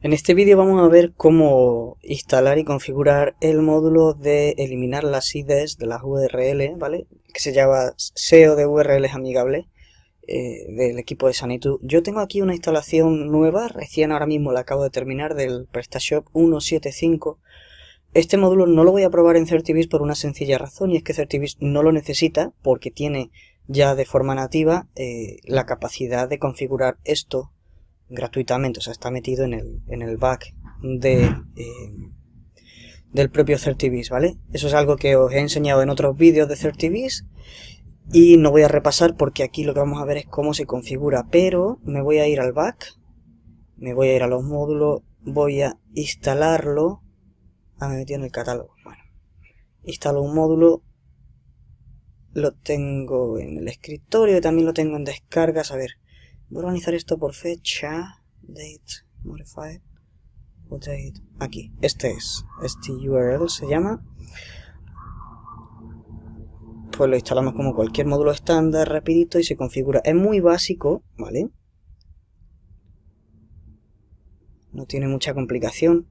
En este vídeo vamos a ver cómo instalar y configurar el módulo de eliminar las IDs de las URL, ¿vale? Que se llama SEO de URLs amigables del equipo de Sanitu. Yo tengo aquí una instalación nueva, recién ahora mismo la acabo de terminar, del PrestaShop 1.7.5. Este módulo no lo voy a probar en Certibis por una sencilla razón, y es que Certibis no lo necesita porque tiene ya de forma nativa la capacidad de configurar esto gratuitamente, o sea, está metido en el back del propio Certibis, ¿vale? Eso es algo que os he enseñado en otros vídeos de Certibis y no voy a repasar porque aquí lo que vamos a ver es cómo se configura, pero me voy a ir al back, me voy a ir a los módulos, voy a instalarlo. Me metí en el catálogo. Bueno, instalo un módulo, lo tengo en el escritorio y también lo tengo en descargas. A ver, voy a organizar esto por fecha, date, modified, date. Aquí, este URL se llama. Pues lo instalamos como cualquier módulo estándar, rapidito, y se configura. Es muy básico, ¿vale? No tiene mucha complicación.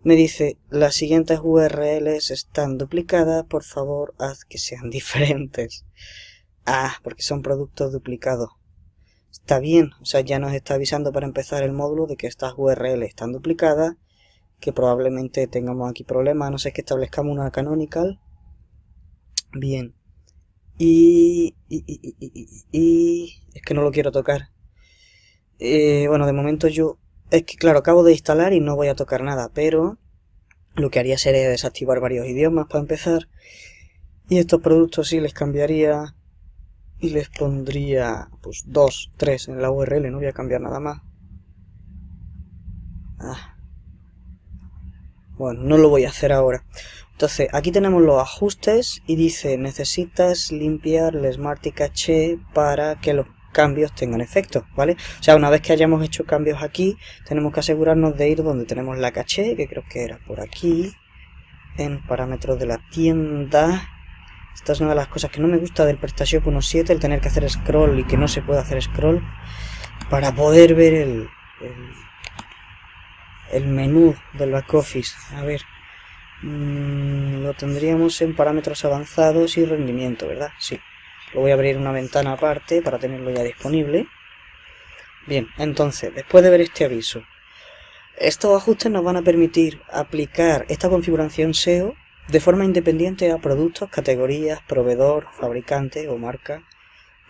Me dice, las siguientes URLs están duplicadas, por favor haz que sean diferentes. Porque son productos duplicados. Está bien, o sea, ya nos está avisando para empezar el módulo de que estas URLs están duplicadas, que probablemente tengamos aquí problemas, a no ser que establezcamos una canonical. Bien. Y es que no lo quiero tocar. Bueno, de momento es que claro, acabo de instalar y no voy a tocar nada, pero lo que haría sería desactivar varios idiomas para empezar. Y estos productos sí les cambiaría y les pondría pues 2, 3 en la URL, no voy a cambiar nada más. Bueno, no lo voy a hacer ahora. Entonces, aquí tenemos los ajustes y dice, necesitas limpiar el Smarty Cache para que los cambios tengan efecto, ¿vale? O sea, una vez que hayamos hecho cambios aquí, tenemos que asegurarnos de ir donde tenemos la caché, que creo que era por aquí, en parámetros de la tienda. Esta es una de las cosas que no me gusta del PrestaShop 1.7, el tener que hacer scroll y que no se puede hacer scroll para poder ver el menú del back office. A ver, lo tendríamos en parámetros avanzados y rendimiento, ¿verdad? Sí. Lo voy a abrir una ventana aparte para tenerlo ya disponible. Bien, entonces, después de ver este aviso, estos ajustes nos van a permitir aplicar esta configuración SEO de forma independiente a productos, categorías, proveedor, fabricante o marca,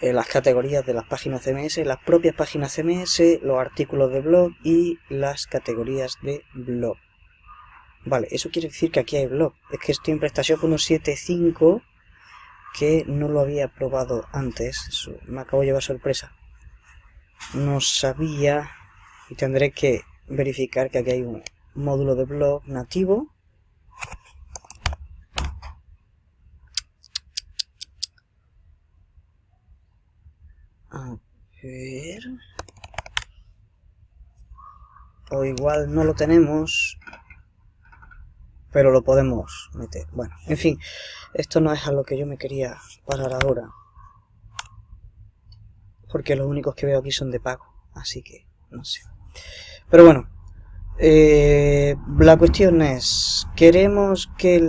las categorías de las páginas CMS, las propias páginas CMS, los artículos de blog y las categorías de blog. Vale, eso quiere decir que aquí hay blog. Es que estoy en PrestaShop 1.7.5 que no lo había probado antes. Eso me acabo de llevar sorpresa. No sabía y tendré que verificar que aquí hay un módulo de blog nativo. A ver. O igual no lo tenemos, pero lo podemos meter. Bueno, en fin, esto no es a lo que yo me quería parar ahora, porque los únicos que veo aquí son de pago, así que no sé. Pero bueno, la cuestión es, queremos que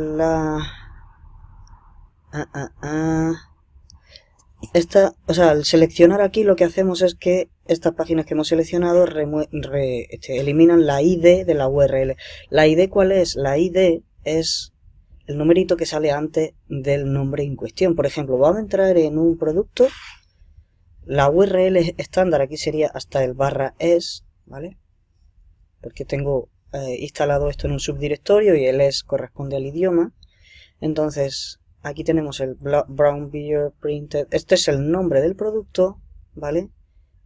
o sea, al seleccionar aquí lo que hacemos es que estas páginas que hemos seleccionado eliminan la ID de la URL. ¿La ID cuál es? La ID es el numerito que sale antes del nombre en cuestión. Por ejemplo, vamos a entrar en un producto. La URL estándar aquí sería hasta el /es, ¿vale? Porque tengo instalado esto en un subdirectorio y el es corresponde al idioma. Entonces, aquí tenemos el brown beer printed. Este es el nombre del producto, ¿vale?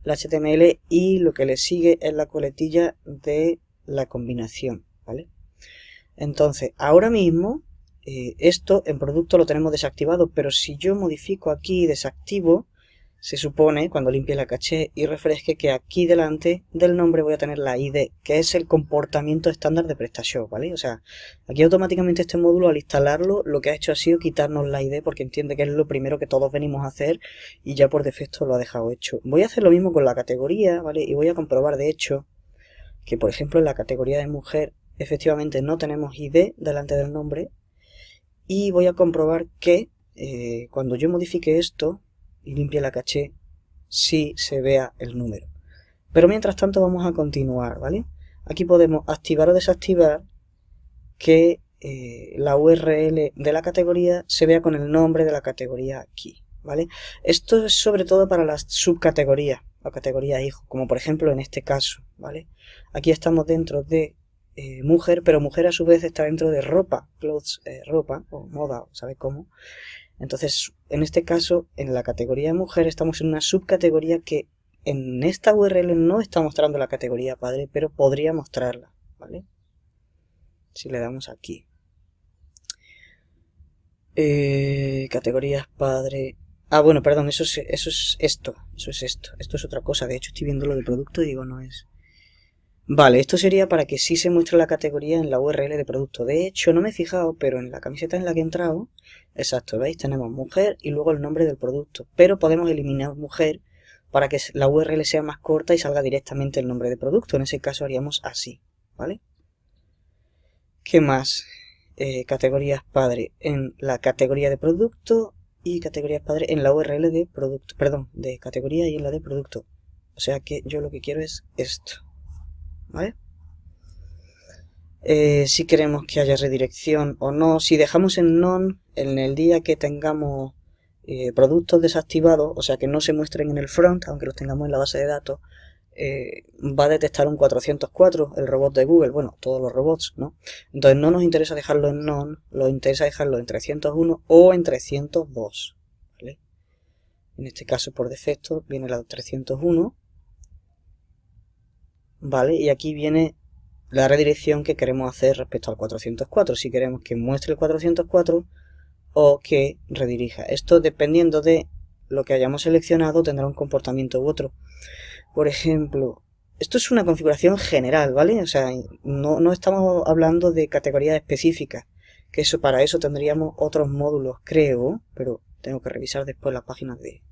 El HTML y lo que le sigue es la coletilla de la combinación, ¿vale? Entonces, ahora mismo, esto en producto lo tenemos desactivado, pero si yo modifico aquí y desactivo, se supone, cuando limpie la caché y refresque, que aquí delante del nombre voy a tener la ID, que es el comportamiento estándar de PrestaShop, ¿vale? O sea, aquí automáticamente este módulo, al instalarlo, lo que ha hecho ha sido quitarnos la ID, porque entiende que es lo primero que todos venimos a hacer y ya por defecto lo ha dejado hecho. Voy a hacer lo mismo con la categoría, ¿vale? Y voy a comprobar, de hecho, que por ejemplo en la categoría de mujer efectivamente no tenemos ID delante del nombre, y voy a comprobar que cuando yo modifique esto y limpie la caché, sí se vea el número. Pero mientras tanto vamos a continuar, ¿vale? Aquí podemos activar o desactivar que la URL de la categoría se vea con el nombre de la categoría aquí, ¿vale? Esto es sobre todo para las subcategorías o categorías hijo, como por ejemplo en este caso, ¿vale? Aquí estamos dentro de mujer, pero mujer a su vez está dentro de ropa, clothes, ropa o moda, ¿sabes cómo? Entonces, en este caso, en la categoría de mujer estamos en una subcategoría que en esta URL no está mostrando la categoría padre, pero podría mostrarla, ¿vale? Si le damos aquí. Categorías padre. Ah, bueno, perdón, eso es esto. Eso es esto. Esto es otra cosa. De hecho, estoy viendo lo del producto y digo, no es. Vale, esto sería para que sí se muestre la categoría en la URL de producto. De hecho, no me he fijado, pero en la camiseta en la que he entrado, exacto, ¿veis? Tenemos mujer y luego el nombre del producto. Pero podemos eliminar mujer para que la URL sea más corta y salga directamente el nombre de producto. En ese caso haríamos así, ¿vale? ¿Qué más? Categorías padre en la categoría de producto y categorías padre en la URL de producto, perdón, de categoría y en la de producto. O sea que yo lo que quiero es esto, ¿vale? Si queremos que haya redirección o no, si dejamos en none en el día que tengamos productos desactivados, o sea que no se muestren en el front, aunque los tengamos en la base de datos, va a detectar un 404, el robot de Google, bueno, todos los robots, ¿no? Entonces no nos interesa dejarlo en none, nos interesa dejarlo en 301 o en 302, ¿vale? En este caso por defecto viene la 301, ¿vale? Y aquí viene la redirección que queremos hacer respecto al 404, si queremos que muestre el 404 o que redirija. Esto dependiendo de lo que hayamos seleccionado tendrá un comportamiento u otro. Por ejemplo, esto es una configuración general, ¿vale? O sea, no estamos hablando de categorías específicas, que eso para eso tendríamos otros módulos, creo, pero tengo que revisar después las páginas de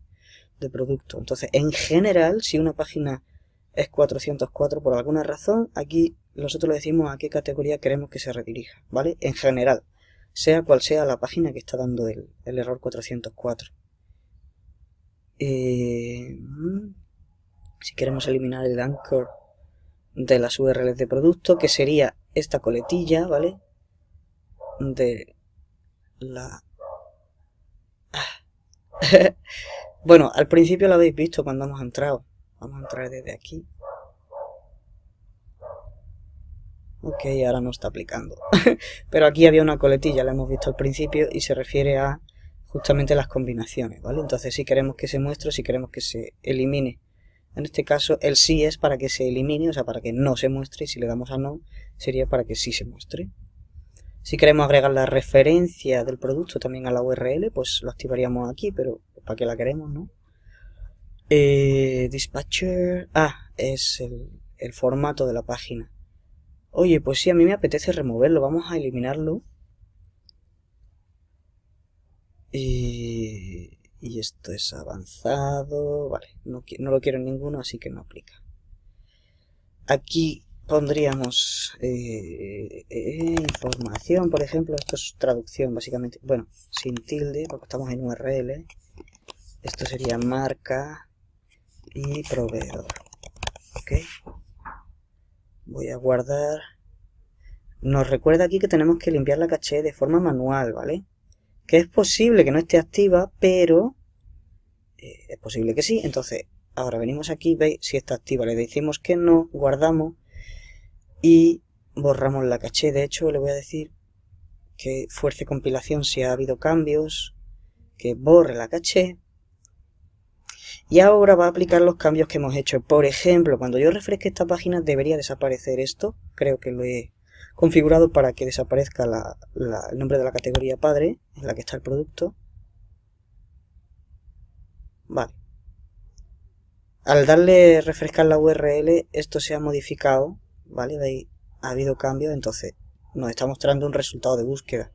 producto. Entonces, en general, si una página es 404 por alguna razón, aquí nosotros le decimos a qué categoría queremos que se redirija, ¿vale? En general, sea cual sea la página que está dando el error 404. Si queremos eliminar el anchor de las URLs de producto, que sería esta coletilla, ¿vale? De la... Bueno, al principio lo habéis visto cuando hemos entrado. Vamos a entrar desde aquí. Ok, ahora no está aplicando. Pero aquí había una coletilla, la hemos visto al principio, y se refiere a justamente las combinaciones, ¿vale? Entonces si queremos que se muestre, si queremos que se elimine. En este caso el sí es para que se elimine, o sea, para que no se muestre, y si le damos a no, sería para que sí se muestre. Si queremos agregar la referencia del producto también a la URL, pues lo activaríamos aquí, pero ¿para qué la queremos, no? Dispatcher... Ah, es el formato de la página. Oye, pues sí, a mí me apetece removerlo, vamos a eliminarlo. Y esto es avanzado, vale, no lo quiero en ninguno, así que no aplica. Aquí pondríamos información, por ejemplo, esto es traducción básicamente, bueno, sin tilde, porque estamos en URL. Esto sería marca y proveedor, ok. Voy a guardar. Nos recuerda aquí que tenemos que limpiar la caché de forma manual, ¿vale? Que es posible que no esté activa, pero es posible que sí. Entonces, ahora venimos aquí, veis si está activa, le decimos que no, guardamos y borramos la caché. De hecho, le voy a decir que fuerce compilación si ha habido cambios, que borre la caché. Y ahora va a aplicar los cambios que hemos hecho. Por ejemplo, cuando yo refresque esta página debería desaparecer esto. Creo que lo he configurado para que desaparezca el nombre de la categoría padre, en la que está el producto. Vale. Al darle refrescar la URL, esto se ha modificado, ¿vale? ¿Veis? Ha habido cambios, entonces nos está mostrando un resultado de búsqueda.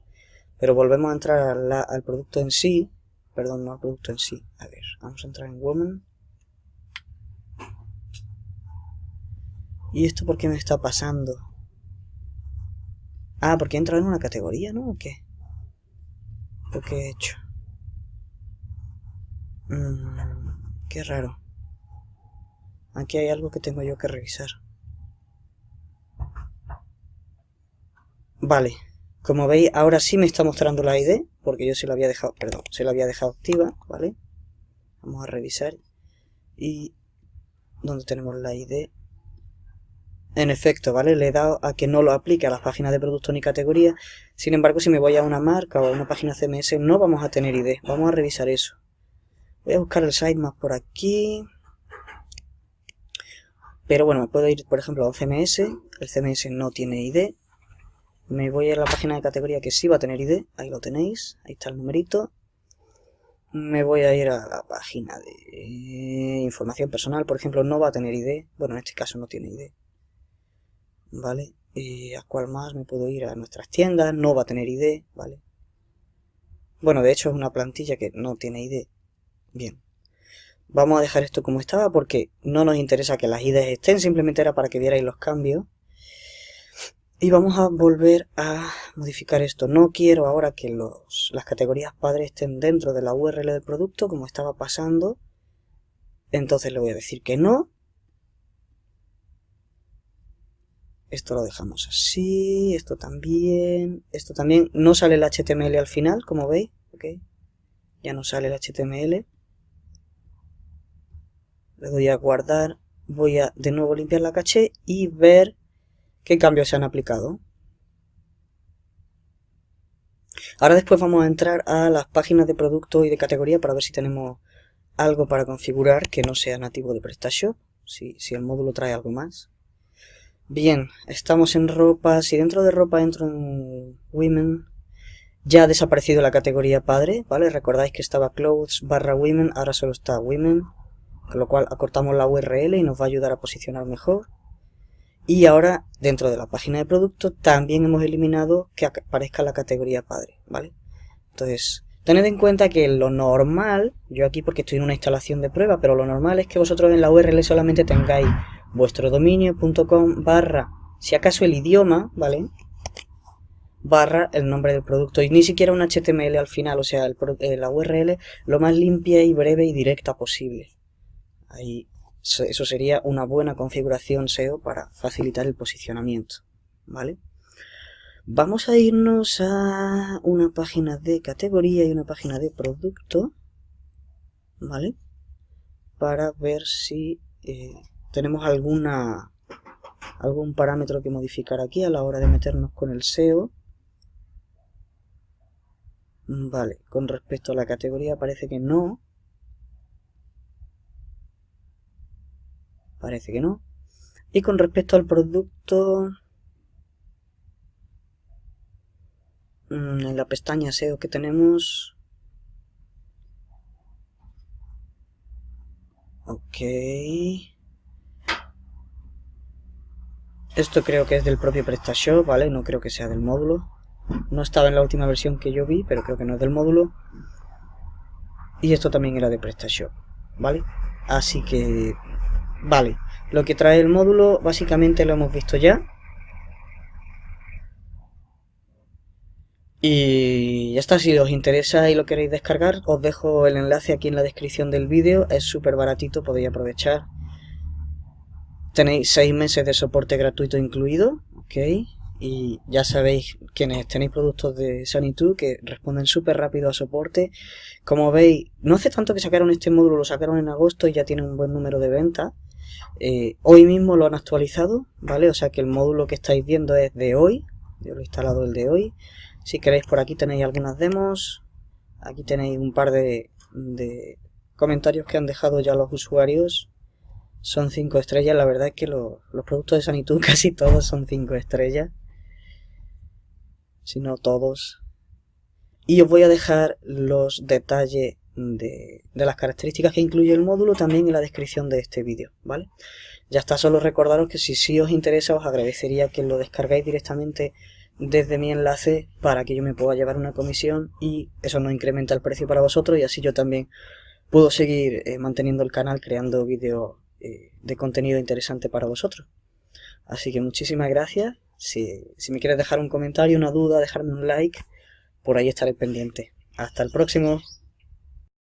Pero volvemos a entrar al producto en sí. Perdón, no al producto en sí. A ver, vamos a entrar en Woman. ¿Y esto por qué me está pasando? Ah, porque he entrado en una categoría, ¿no? ¿O qué? ¿O qué he hecho? Qué raro. Aquí hay algo que tengo yo que revisar. Vale. Como veis, ahora sí me está mostrando la ID, porque yo se la había dejado, perdón, se la había dejado activa, ¿vale? Vamos a revisar. Y ¿dónde tenemos la ID? En efecto, ¿vale? Le he dado a que no lo aplique a las páginas de producto ni categoría. Sin embargo, si me voy a una marca o a una página CMS, no vamos a tener ID. Vamos a revisar eso. Voy a buscar el sitemap por aquí. Pero bueno, me puedo ir, por ejemplo, a un CMS. El CMS no tiene ID. Me voy a la página de categoría que sí va a tener ID. Ahí lo tenéis. Ahí está el numerito. Me voy a ir a la página de información personal. Por ejemplo, no va a tener ID. Bueno, en este caso no tiene ID. ¿Vale? ¿A cuál más me puedo ir? A nuestras tiendas. No va a tener ID. ¿Vale? Bueno, de hecho es una plantilla que no tiene ID. Bien. Vamos a dejar esto como estaba porque no nos interesa que las IDs estén. Simplemente era para que vierais los cambios. Y vamos a volver a modificar esto. No quiero ahora que las categorías padres estén dentro de la URL del producto como estaba pasando. Entonces le voy a decir que no. Esto lo dejamos así. Esto también. Esto también. No sale el HTML al final, como veis. ¿Ok? Ya no sale el HTML. Le doy a guardar. Voy a de nuevo limpiar la caché y ver qué cambios se han aplicado. Ahora después vamos a entrar a las páginas de producto y de categoría para ver si tenemos algo para configurar que no sea nativo de PrestaShop, si el módulo trae algo más. Bien, estamos en ropa. Si dentro de ropa entro en Women, ya ha desaparecido la categoría padre, ¿vale? Recordáis que estaba Clothes /Women, ahora solo está Women, con lo cual acortamos la URL y nos va a ayudar a posicionar mejor. Y ahora, dentro de la página de producto, también hemos eliminado que aparezca la categoría padre, ¿vale? Entonces, tened en cuenta que lo normal, yo aquí porque estoy en una instalación de prueba, pero lo normal es que vosotros en la URL solamente tengáis vuestro dominio.com / si acaso el idioma, ¿vale? / el nombre del producto y ni siquiera un HTML al final, o sea, la URL lo más limpia y breve y directa posible. Ahí. Eso sería una buena configuración SEO para facilitar el posicionamiento, ¿vale? Vamos a irnos a una página de categoría y una página de producto, ¿vale? Para ver si tenemos algún parámetro que modificar aquí a la hora de meternos con el SEO. Vale, con respecto a la categoría parece que no. Parece que no. Y con respecto al producto, en la pestaña SEO que tenemos, ok, esto creo que es del propio PrestaShop, ¿vale? No creo que sea del módulo. No estaba en la última versión que yo vi, pero creo que no es del módulo. Y esto también era de PrestaShop, ¿vale? Así que, vale, lo que trae el módulo básicamente lo hemos visto ya. Y ya está, si os interesa y lo queréis descargar, os dejo el enlace aquí en la descripción del vídeo. Es súper baratito, podéis aprovechar. Tenéis 6 meses de soporte gratuito incluido, ¿ok? Y ya sabéis, quienes tenéis productos de Sony2 que responden súper rápido a soporte. Como veis, no hace tanto que sacaron este módulo, lo sacaron en agosto y ya tiene un buen número de ventas. Hoy mismo lo han actualizado, ¿vale? O sea que el módulo que estáis viendo es de hoy. Yo lo he instalado el de hoy. Si queréis, por aquí tenéis algunas demos. Aquí tenéis un par de comentarios que han dejado ya los usuarios. Son 5 estrellas. La verdad es que los productos de Sony2 casi todos son 5 estrellas. Si no todos. Y os voy a dejar los detalles de las características que incluye el módulo también en la descripción de este vídeo, ¿vale? Ya está, solo recordaros que si os interesa os agradecería que lo descargáis directamente desde mi enlace para que yo me pueda llevar una comisión y eso no incrementa el precio para vosotros y así yo también puedo seguir manteniendo el canal creando vídeos de contenido interesante para vosotros. Así que muchísimas gracias. Si me quieres dejar un comentario, una duda, dejarme un like, por ahí estaré pendiente. Hasta el próximo.